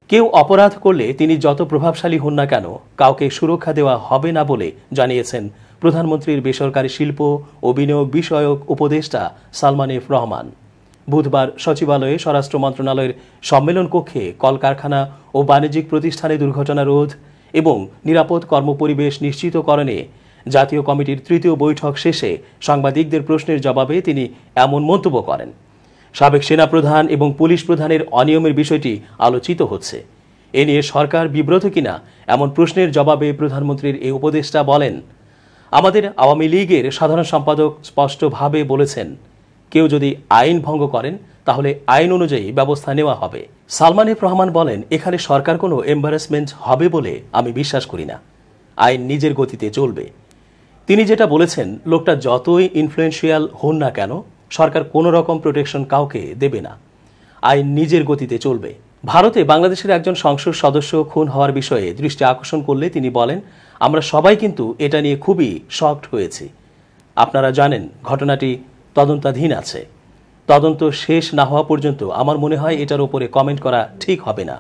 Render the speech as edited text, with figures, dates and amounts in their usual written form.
কেউ অপরাধ করলে তিনি যত প্রভাবশালী হন না কেন কাউকে সুরক্ষা দেওয়া হবে না বলে জানিয়েছেন প্রধানমন্ত্রীর বেসরকারি শিল্প ও বিনিয়োগ বিষয়ক উপদেষ্টা সালমান এফ রহমান। বুধবার সচিবালয়ে স্বরাষ্ট্র মন্ত্রণালয়ের সম্মেলন কক্ষে কলকারখানা ও বাণিজ্যিক প্রতিষ্ঠানে দুর্ঘটনা রোধ এবং নিরাপদ কর্মপরিবেশ নিশ্চিতকরণে জাতীয় কমিটির তৃতীয় বৈঠক শেষে সাংবাদিকদের প্রশ্নের জবাবে তিনি এমন মন্তব্য করেন। সাবেক সেনাপ্রধান এবং পুলিশ প্রধানের অনিয়মের বিষয়টি আলোচিত হচ্ছে। এ নিয়ে সরকার বিব্রত কিনা এমন প্রশ্নের জবাবে প্রধানমন্ত্রীর এই উপদেষ্টা বলেন, আমাদের আওয়ামী লীগের সাধারণ সম্পাদক স্পষ্টভাবে বলেছেন, কেউ যদি আইন ভঙ্গ করেন তাহলে আইন অনুযায়ী ব্যবস্থা নেওয়া হবে। সালমান এফ রহমান বলেন, এখানে সরকার কোনো এম্বারাসমেন্ট হবে বলে আমি বিশ্বাস করি না। আইন নিজের গতিতে চলবে। তিনি যেটা বলেছেন, লোকটা যতই ইনফ্লুয়েন্সিয়াল হন না কেন সরকার কোনো রকম প্রোটেকশন কাউকে দেবে না। আইন নিজের গতিতে চলবে। ভারতে বাংলাদেশের একজন সংসদ সদস্য খুন হওয়ার বিষয়ে দৃষ্টি আকর্ষণ করলে তিনি বলেন, আমরা সবাই কিন্তু এটা নিয়ে খুবই শকড হয়েছি। আপনারা জানেন ঘটনাটি তদন্তাধীন আছে। তদন্ত শেষ না হওয়া পর্যন্ত আমার মনে হয় এটার উপরে কমেন্ট করা ঠিক হবে না।